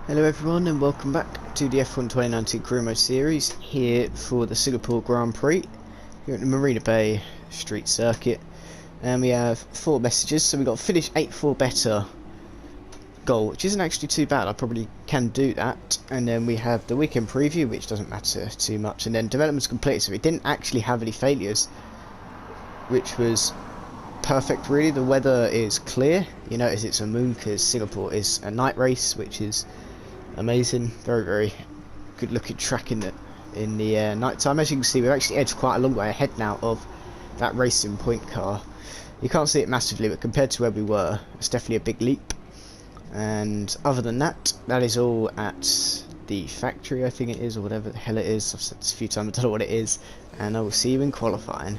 Hello everyone and welcome back to the F1 2019 Career Mode series here for the Singapore Grand Prix here at the Marina Bay Street Circuit, and we have 4 messages. So we got finish 8 for better goal, which isn't actually too bad. I probably can do that. And then we have the weekend preview, which doesn't matter too much, and then development's complete, so we didn't actually have any failures, which was perfect really. The weather is clear. You notice it's a moon because Singapore is a night race, which is amazing. Very good looking track in the night time. As you can see, we've actually edged quite a long way ahead now of that racing point car. You can't see it massively, but compared to where we were, it's definitely a big leap. And other than that, that is all at the factory, I think it is, or whatever the hell it is. I've said this a few times, I don't know what it is, and I will see you in qualifying.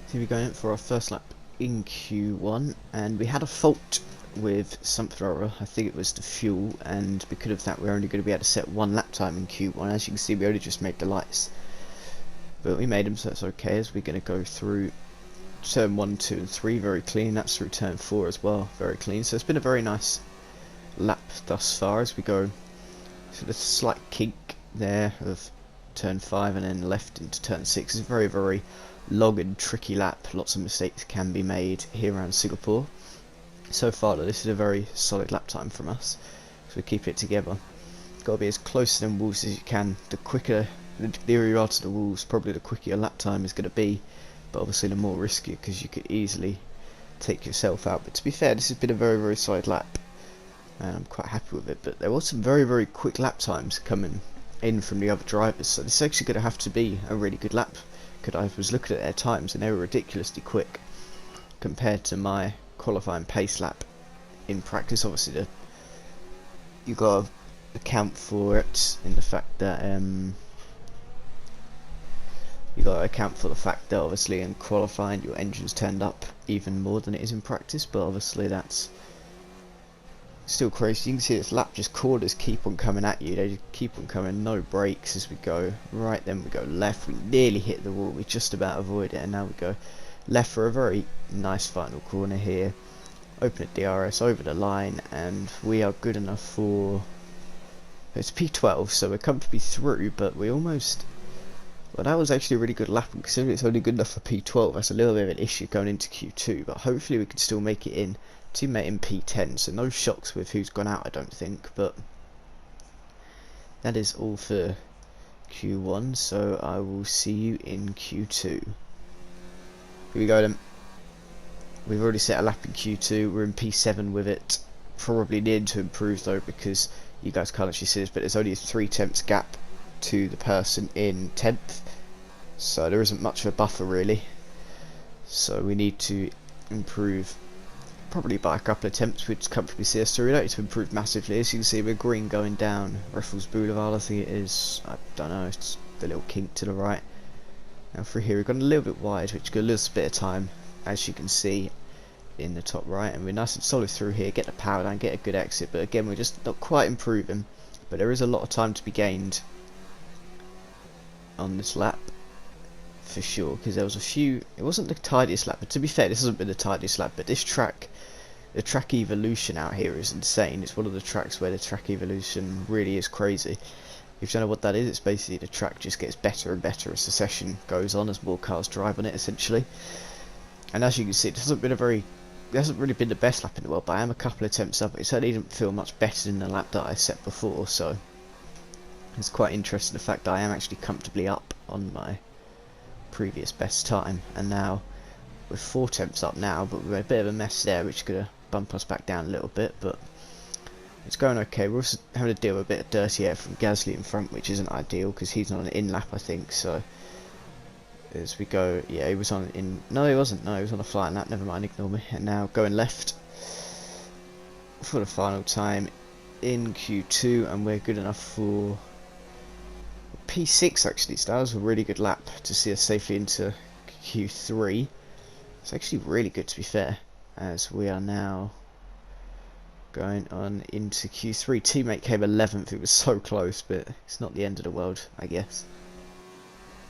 So we're going for our first lap in Q1, and we had a fault with something or other. I think it was the fuel, and because of that we're only going to be able to set 1 lap time in Q1. As you can see, we only just made the lights, but we made them, so it's okay, as we're going to go through turn 1, 2 and 3 very clean. That's through turn 4 as well, very clean. So it's been a very nice lap thus far as we go. So there's a slight kink there of turn 5 and then left into turn 6. It's a very long and tricky lap. Lots of mistakes can be made here around Singapore. So far though, this is a very solid lap time from us, so we keep it together. Got to be as close to them walls as you can. The quicker, the nearer you are to the walls, probably the quicker your lap time is going to be, but obviously the more risky, because you could easily take yourself out. But to be fair, this has been a very solid lap, and I'm quite happy with it. But there was some very quick lap times coming in from the other drivers, so this is actually going to have to be a really good lap, because I was looking at their times and they were ridiculously quick compared to my qualifying pace lap in practice. Obviously you got to account for it in the fact that obviously in qualifying your engine's turned up even more than it is in practice, but obviously that's still crazy. You can see this lap, just corners keep on coming at you, they just keep on coming, no brakes as we go right, then we go left, we nearly hit the wall, we just about avoid it, and now we go left for a very nice final corner here. Open at DRS over the line, and we are good enough for, it's P12, so we're comfortably through, but we almost, well, that was actually a really good lap, and considering it's only good enough for P12, that's a little bit of an issue going into Q2, but hopefully we can still make it in. Teammate in P10, so no shocks with who's gone out, I don't think, but that is all for Q1, so I will see you in Q2. Here we go then. We've already set a lap in Q2, we're in P7 with it. Probably need to improve though, because you guys can't actually see this, but there's only a 3 tenths gap to the person in 10th, so there isn't much of a buffer really. So we need to improve probably by a couple of attempts, which comfortably see us through. We don't need to improve massively. As you can see, we're green going down Raffles Boulevard, I think it is. I don't know, it's the little kink to the right. Now through here we've gone a little bit wide, which got a little bit of time, as you can see in the top right, and we're nice and solid through here, get the power down, get a good exit, but again we're just not quite improving. But there is a lot of time to be gained on this lap for sure, because there was a few, it wasn't the tidiest lap, but to be fair this hasn't been the tidiest lap, but this track, the track evolution out here is insane. It's one of the tracks where the track evolution really is crazy. If you don't know what that is, it's basically the track just gets better and better as the session goes on, as more cars drive on it essentially. And as you can see, it hasn't really been the best lap in the world, but I am a couple of attempts up. It certainly didn't feel much better than the lap that I set before, so it's quite interesting the fact that I am actually comfortably up on my previous best time, and now we're 4 tenths up now, but we're a bit of a mess there, which is going to bump us back down a little bit, but it's going okay. We're also having to deal with a bit of dirty air from Gasly in front, which isn't ideal because he's on an in lap, I think. So as we go, yeah, he was on in, no he wasn't, no he was on a flying lap, never mind, ignore me. And now going left for the final time in Q2, and we're good enough for P6 actually. So that was a really good lap to see us safely into Q3. It's actually really good, to be fair, as we are now going on into Q3. Teammate came 11th, it was so close, but it's not the end of the world, I guess.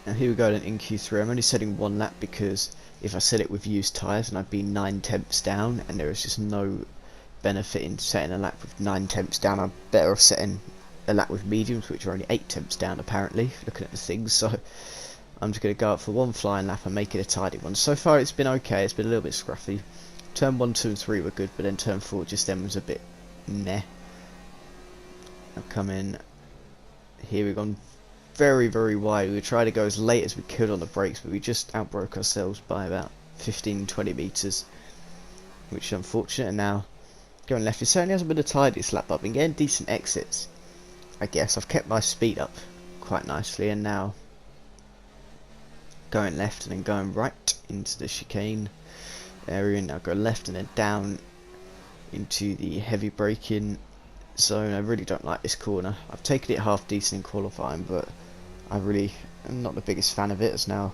Now here we go then in Q3. I'm only setting 1 lap because if I set it with used tyres, then I'd be 9 tenths down, and there is just no benefit in setting a lap with 9 tenths down. I'm better off setting a lap with mediums, which are only 8 tenths down apparently, looking at the things. So I'm just going to go up for one flying lap and make it a tidy one. So far it's been okay, it's been a little bit scruffy. Turn 1, 2 and 3 were good, but then turn 4 just then was a bit meh. I've come in here, we've gone very, very wide. We tried to go as late as we could on the brakes, but we just outbroke ourselves by about 15-20 metres, which is unfortunate. And now going left, it certainly hasn't been the tidiest lap, but I've been getting decent exits. I guess I've kept my speed up quite nicely, and now going left and then going right into the chicane area, and now go left and then down into the heavy braking zone. I really don't like this corner. I've taken it half decent in qualifying, but I really am not the biggest fan of it. It's now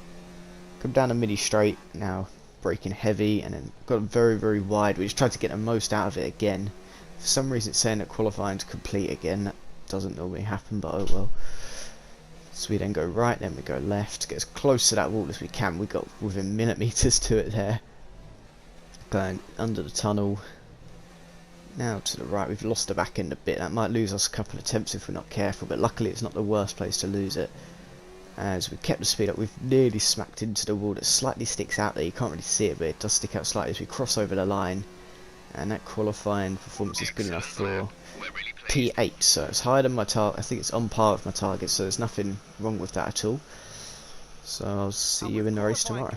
come down a mini straight, now braking heavy, and then got very, very wide. We just tried to get the most out of it again. For some reason it's saying that qualifying's complete again. That doesn't normally happen, but oh well. So we then go right, then we go left, get as close to that wall as we can. We got within millimeters to it there. Going under the tunnel. Now to the right, we've lost the back end a bit. That might lose us a couple of attempts if we're not careful, but luckily it's not the worst place to lose it. As we've kept the speed up, we've nearly smacked into the wall that slightly sticks out there. You can't really see it, but it does stick out slightly as we cross over the line. And that qualifying performance is good enough for P8, so it's higher than my target. I think it's on par with my target, so there's nothing wrong with that at all. So I'll see you in the race tomorrow.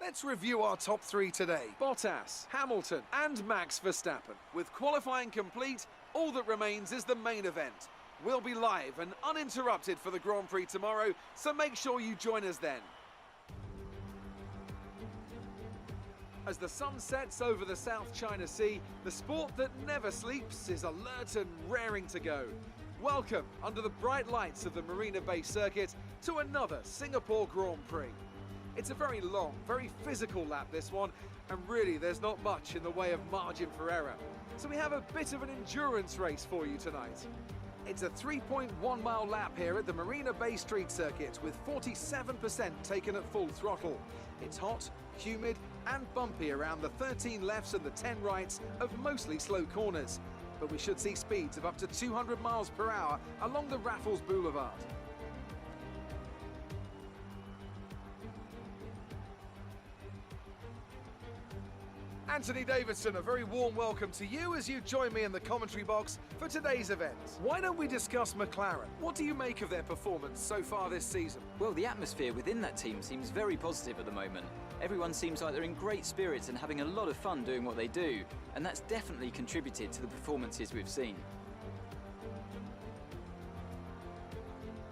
Let's review our top 3 today. Bottas, Hamilton and Max Verstappen. With qualifying complete, all that remains is the main event. We'll be live and uninterrupted for the Grand Prix tomorrow, so make sure you join us then. As the sun sets over the South China Sea, the sport that never sleeps is alert and raring to go. Welcome, under the bright lights of the Marina Bay Circuit, to another Singapore Grand Prix. It's a very long, very physical lap, this one, and really there's not much in the way of margin for error. So we have a bit of an endurance race for you tonight. It's a 3.1 mile lap here at the Marina Bay Street Circuit, with 47% taken at full throttle. It's hot, humid and bumpy around the 13 lefts and the 10 rights of mostly slow corners, but we should see speeds of up to 200 miles per hour along the Raffles Boulevard. Anthony Davidson, a very warm welcome to you as you join me in the commentary box for today's event. Why don't we discuss McLaren? What do you make of their performance so far this season? Well, the atmosphere within that team seems very positive at the moment. Everyone seems like they're in great spirits and having a lot of fun doing what they do, and that's definitely contributed to the performances we've seen.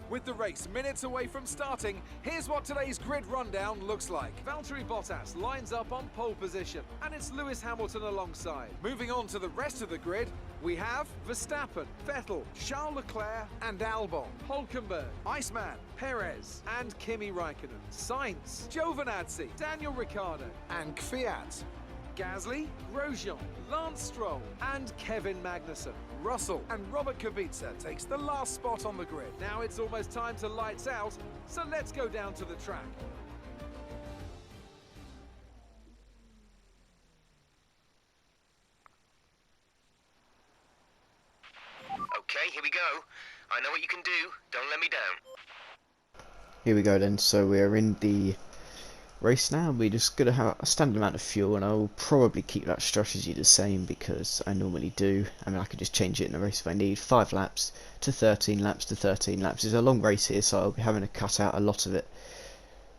With the race minutes away from starting, here's what today's grid rundown looks like. Valtteri Bottas lines up on pole position, and it's Lewis Hamilton alongside. Moving on to the rest of the grid, we have Verstappen, Vettel, Charles Leclerc and Albon, Hülkenberg, Iceman, Perez and Kimi Raikkonen, Sainz, Giovinazzi, Daniel Ricciardo and Kvyat, Gasly, Grosjean, Lance Stroll and Kevin Magnussen. Russell and Robert Kubica takes the last spot on the grid. Now it's almost time to lights out, so let's go down to the track. Okay, here we go. I know what you can do. Don't let me down. Here we go then, so we're in the race now. We're just going to have a standard amount of fuel, and I'll probably keep that strategy the same because I normally do. I mean, I could just change it in the race if I need. 5 laps to 13 laps to 13 laps. It's a long race here, so I'll be having to cut out a lot of it,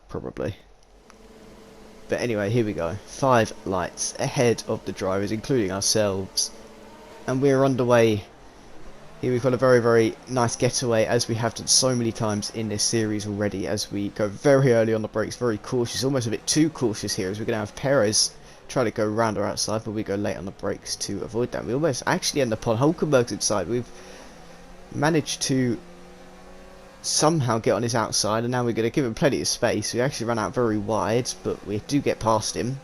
probably. But anyway, here we go. 5 lights ahead of the drivers, including ourselves, and we're underway. Here we've got a very, very nice getaway, as we have done so many times in this series already, as we go very early on the brakes, very cautious, almost a bit too cautious here, as we're going to have Perez try to go round or outside, but we go late on the brakes to avoid that. We almost actually end up on Hülkenberg's inside. We've managed to somehow get on his outside, and now we're going to give him plenty of space. We actually ran out very wide, but we do get past him.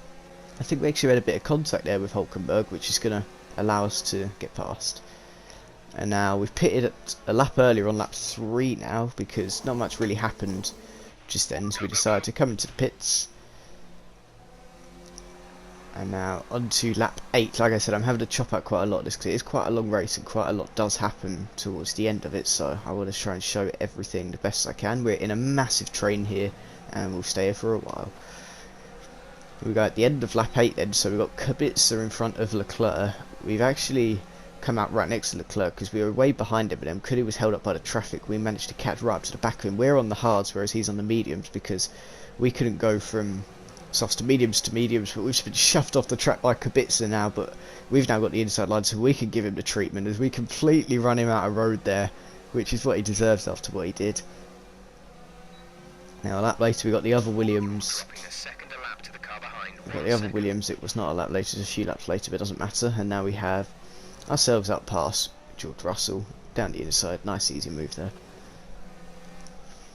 I think we actually had a bit of contact there with Hülkenberg, which is going to allow us to get past. And now we've pitted at a lap earlier on lap 3 now, because not much really happened just then, so we decided to come into the pits. And now on to lap 8. Like I said, I'm having to chop out quite a lot of this because it is quite a long race and quite a lot does happen towards the end of it, so I want to try and show everything the best I can. We're in a massive train here and we'll stay here for a while. We go at the end of lap 8 then, so we've got Kubica in front of Leclerc. We've actually come out right next to Leclerc because we were way behind him, but then because he was held up by the traffic, we managed to catch right up to the back of him. We're on the hards, whereas he's on the mediums, because we couldn't go from softs to mediums, but we've been shoved off the track by Kubica now, but we've now got the inside line, so we can give him the treatment as we completely run him out of road there, which is what he deserves after what he did. Now a lap later we got the other Williams. We got the other Williams. It was not a lap later, it was a few laps later, but it doesn't matter. And now we have ourselves up past George Russell down the inside. Nice easy move there.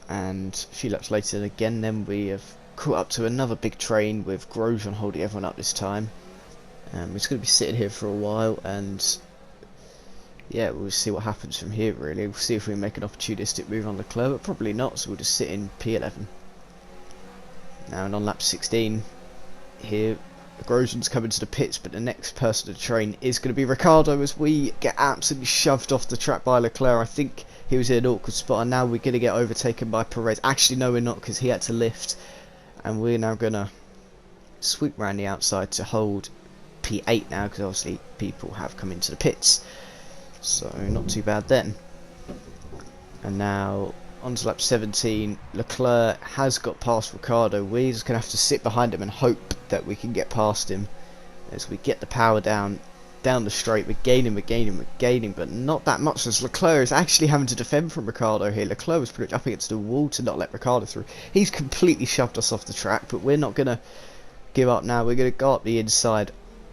And a few laps later again, then we have caught up to another big train with Grosjean holding everyone up this time. We're just going to be sitting here for a while, and yeah, we'll see what happens from here really. We'll see if we make an opportunistic move on Leclerc, but probably not, so we'll just sit in P11. Now, and on lap 16 here, Grosjean's coming to the pits, but the next person to train is going to be Ricciardo as we get absolutely shoved off the track by Leclerc. I think he was in an awkward spot, and now we're going to get overtaken by Perez. Actually, no, we're not, because he had to lift, and we're now going to sweep around the outside to hold P8 now, because obviously people have come into the pits, so not too bad then. And now on to lap 17, Leclerc has got past Ricciardo. We're just going to have to sit behind him and hope that we can get past him as we get the power down the straight. We're gaining, but not that much, as Leclerc is actually having to defend from Ricciardo here. Leclerc was pretty much up against the wall to not let Ricciardo through. He's completely shoved us off the track, but we're not going to give up now. We're going to go up the inside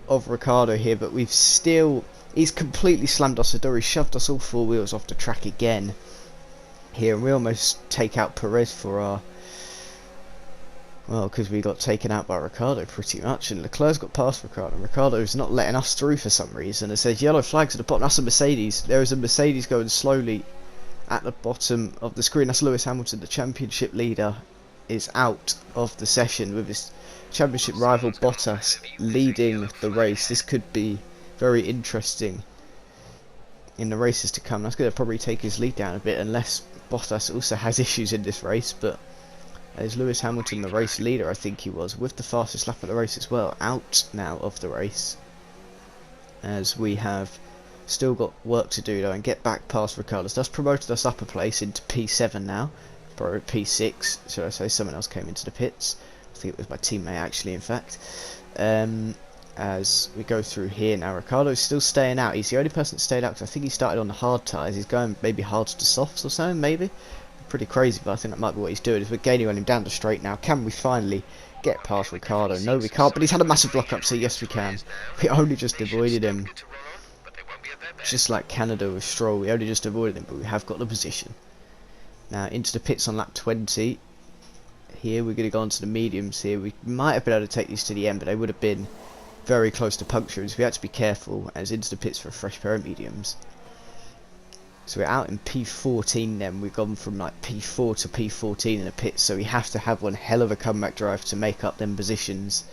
of Ricciardo here, but he's completely slammed us the door. He shoved us all four wheels off the track again here, and we almost take out Perez for our, well, because we got taken out by Ricciardo pretty much, and Leclerc's got past Ricciardo, and Ricciardo's not letting us through for some reason. It says yellow flags at the bottom. That's a Mercedes. There is a Mercedes going slowly at the bottom of the screen. That's Lewis Hamilton, the championship leader, is out of the session with his championship rival Bottas leading the race. This could be very interesting in the races to come. That's going to probably take his lead down a bit, unless Bottas also has issues in this race. But as Lewis Hamilton, the race leader, I think he was, with the fastest lap of the race as well, out now of the race, as we have still got work to do though and get back past Ricciardo. That's promoted us up a place into P7 now, or P6 should I say. Someone else came into the pits. I think it was my teammate actually, in fact. As we go through here now, Ricciardo's still staying out. He's the only person that stayed out because I think he started on the hard tyres. He's going maybe hards to softs or something, maybe. Pretty crazy, but I think that might be what he's doing. Is we're gaining on him down the straight now. Can we finally get past Ricciardo? No, we can't, but he's had a massive block up, so yes we can. We only just avoided him. Just like Canada with Stroll, we only just avoided him, but we have got the position. Now into the pits on lap 20. Here we're going to go on to the mediums here. We might have been able to take these to the end, but they would have been very close to puncturing, so we had to be careful, as into the pits for a fresh pair of mediums. So we're out in P14 then. We've gone from like P4 to P14 in the pits, so we have to have one hell of a comeback drive to make up them positions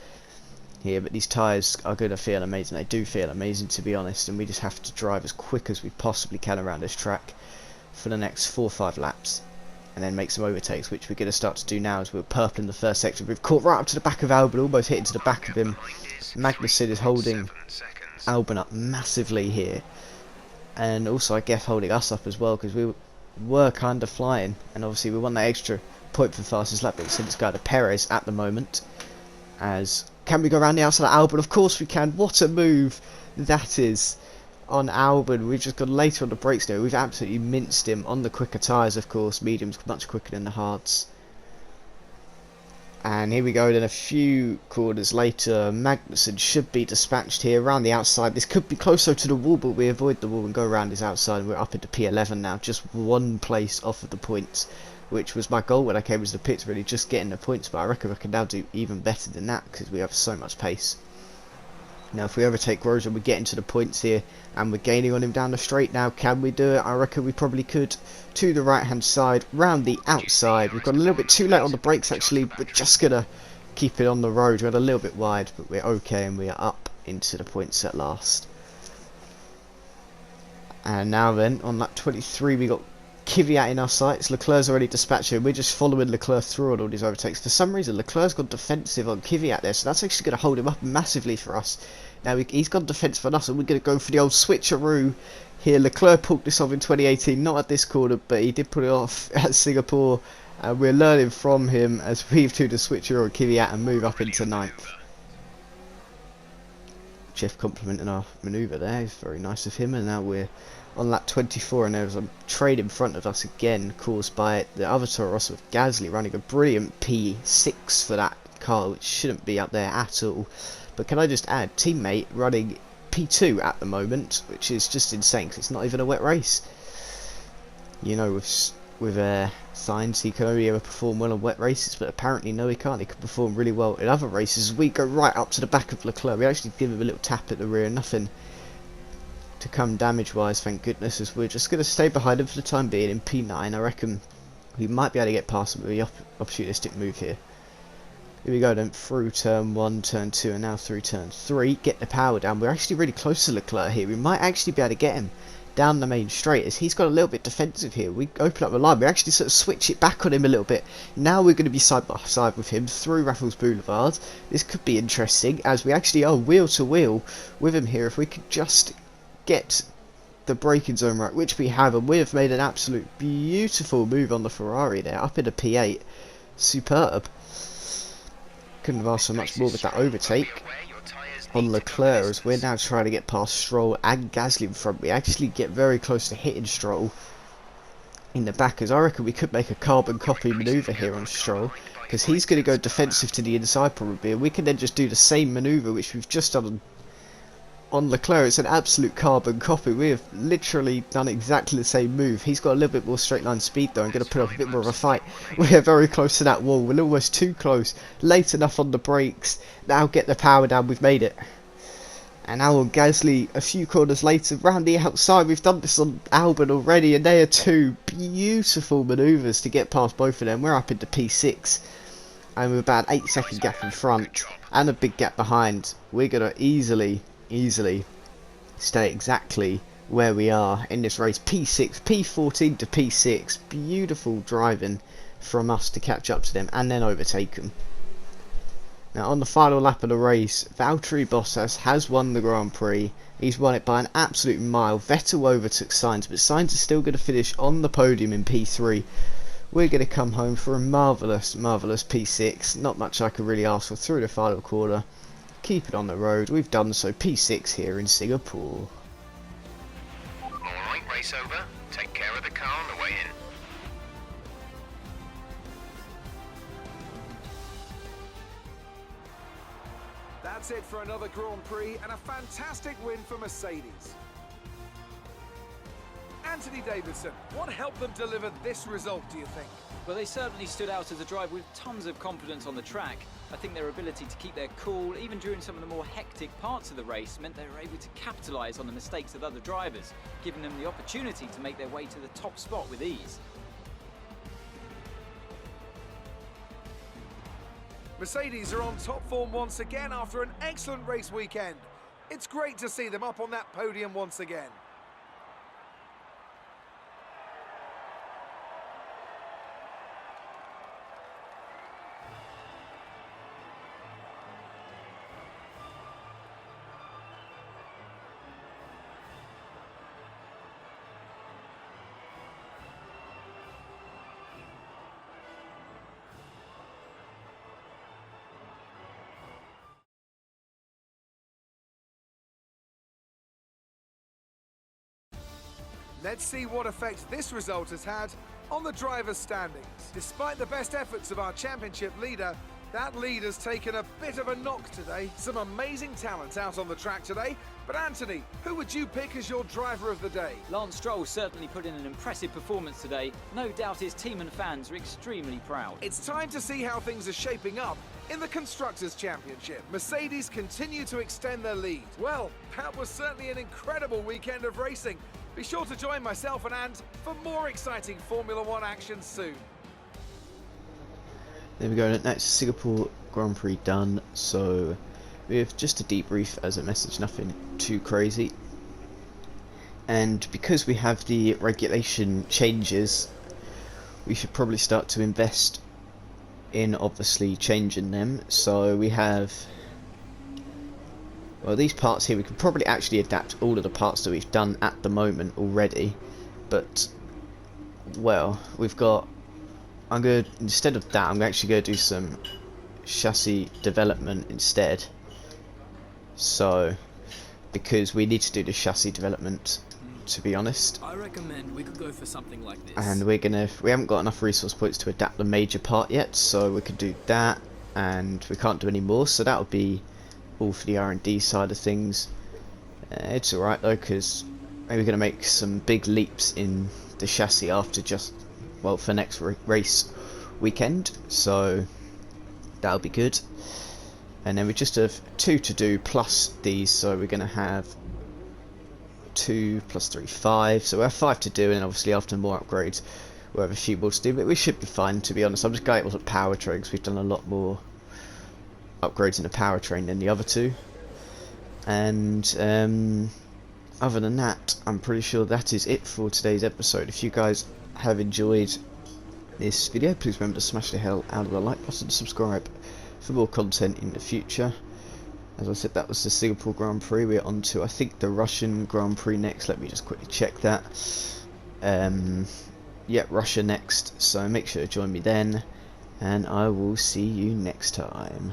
here. But these tyres are going to feel amazing. They do feel amazing, to be honest, and we just have to drive as quick as we possibly can around this track for the next 4 or 5 laps, and then make some overtakes, which we're going to start to do now as we're purple in the first section. We've caught right up to the back of Albon, almost hit into the back of him. Magnussen is holding Albon up massively here, and also I guess holding us up as well, because we were kind of flying, and obviously we won that extra point for fastest lap, but since going to Perez at the moment. As can we go around the outside of Albon? Of course we can. What a move that is on Albon. We've just gone later on the brakes now. We've absolutely minced him on the quicker tyres, of course. Mediums much quicker than the hards. And here we go, then a few corners later, Magnussen should be dispatched here around the outside. This could be closer to the wall, but we avoid the wall and go around his outside, and we're up into P11 now, just one place off of the points, which was my goal when I came into the pits, really, just getting the points, but I reckon we can now do even better than that, because we have so much pace. Now if we overtake Grosjean, we get into the points here, and we're gaining on him down the straight now. Can we do it? I reckon we probably could. To the right hand side, round the outside. We've got a little bit too late on the brakes actually. We're just gonna keep it on the road. We had a little bit wide, but we're okay, and we are up into the points at last. And now then, on lap 23, we got Kvyat in our sights. Leclerc's already dispatched him. We're just following Leclerc through on all these overtakes. For some reason, Leclerc's gone defensive on Kvyat there, so that's actually going to hold him up massively for us. Now he's gone defensive on us, and we're going to go for the old switcheroo here. Leclerc pulled this off in 2018, not at this corner, but he did put it off at Singapore. And we're learning from him as we do the switcheroo on Kvyat and move up into 9th. Jeff complimenting our manoeuvre there, it's very nice of him. And now we're on lap 24, and there's a trade in front of us again, caused by the other Toro Rosso with Gasly running a brilliant P6 for that car, which shouldn't be up there at all. But can I just add, teammate running P2 at the moment, which is just insane because it's not even a wet race. You know, with Sainz, he can only ever perform well on wet races, but apparently no, he can't. He can perform really well in other races. We go right up to the back of Leclerc. We actually give him a little tap at the rear, nothing to come damage wise, thank goodness, as we're just going to stay behind him for the time being in P9. I reckon we might be able to get past him with the opportunistic move here. Here we go then, through turn 1, turn 2, and now through turn 3. Get the power down. We're actually really close to Leclerc here. We might actually be able to get him down the main straight, as he's got a little bit defensive here. We open up the line, we actually sort of switch it back on him a little bit. Now we're going to be side by side with him through Raffles Boulevard. This could be interesting, as we actually are wheel to wheel with him here. If we could just get the braking zone right, which we have, and we have made an absolute beautiful move on the Ferrari there, up in a P8. Superb. Couldn't have asked for much more with that overtake on Leclerc, as we're now trying to get past Stroll and Gasly in front. We actually get very close to hitting Stroll in the back, as I reckon we could make a carbon copy manoeuvre here on Stroll, because he's going to go defensive to the inside probably, and we can then just do the same manoeuvre which we've just done on Leclerc. It's an absolute carbon copy. We have literally done exactly the same move. He's got a little bit more straight line speed though, and going to put up a bit more of a fight. We are very close to that wall. We're almost too close. Late enough on the brakes. Now get the power down. We've made it. And now on Gasly, a few corners later, round the outside. We've done this on Albon already, and they are two beautiful manoeuvres to get past both of them. We're up into P6, and with about an 8-second gap in front and a big gap behind, we're going to easily stay exactly where we are in this race. P6, P14 to P6. Beautiful driving from us to catch up to them and then overtake them. Now on the final lap of the race, Valtteri Bottas has won the Grand Prix. He's won it by an absolute mile. Vettel overtook Sainz, but Sainz is still going to finish on the podium in P3. We're going to come home for a marvellous P6. Not much I could really ask for through the final quarter. Keep it on the road. We've done so. P6 here in Singapore. Alright, race over. Take care of the car on the way in. That's it for another Grand Prix and a fantastic win for Mercedes. Anthony Davidson, what helped them deliver this result, do you think? Well, they certainly stood out as a drive with tons of confidence on the track. I think their ability to keep their cool, even during some of the more hectic parts of the race, meant they were able to capitalise on the mistakes of other drivers, giving them the opportunity to make their way to the top spot with ease. Mercedes are on top form once again after an excellent race weekend. It's great to see them up on that podium once again. Let's see what effect this result has had on the drivers' standings. Despite the best efforts of our championship leader, that lead has taken a bit of a knock today. Some amazing talent out on the track today. But Anthony, who would you pick as your driver of the day? Lance Stroll certainly put in an impressive performance today. No doubt his team and fans are extremely proud. It's time to see how things are shaping up in the Constructors' Championship. Mercedes continue to extend their lead. Well, that was certainly an incredible weekend of racing. Be sure to join myself and Ant for more exciting Formula One action soon. There we go, next Singapore Grand Prix done, so with just a debrief as a message, nothing too crazy. And because we have the regulation changes, we should probably start to invest in obviously changing them. So we have, well, these parts here, we could probably actually adapt all of the parts that we've done at the moment already, but well, we've got, I'm going to, instead of that, I'm actually going to do some chassis development instead. So because we need to do the chassis development, to be honest. I recommend we could go for something like this. And we haven't got enough resource points to adapt the major part yet, so we could do that, and we can't do any more, so that would be all for the R&D side of things. It's alright though, because maybe we're going to make some big leaps in the chassis after just, well, for next race weekend, so that'll be good. And then we just have 2 to do plus these, so we're going to have 2 plus 3, 5, so we have 5 to do, and obviously after more upgrades we'll have a few more to do, but we should be fine, to be honest. I'm just glad it wasn't powertrain, because we've done a lot more upgrades in the powertrain than the other two. And other than that, I'm pretty sure that is it for today's episode. If you guys have enjoyed this video, please remember to smash the hell out of the like button, subscribe for more content in the future. As I said, that was the Singapore Grand Prix. We're on to, I think, the Russian Grand Prix next. Let me just quickly check that. Yeah, Russia next. So make sure to join me then. And I will see you next time.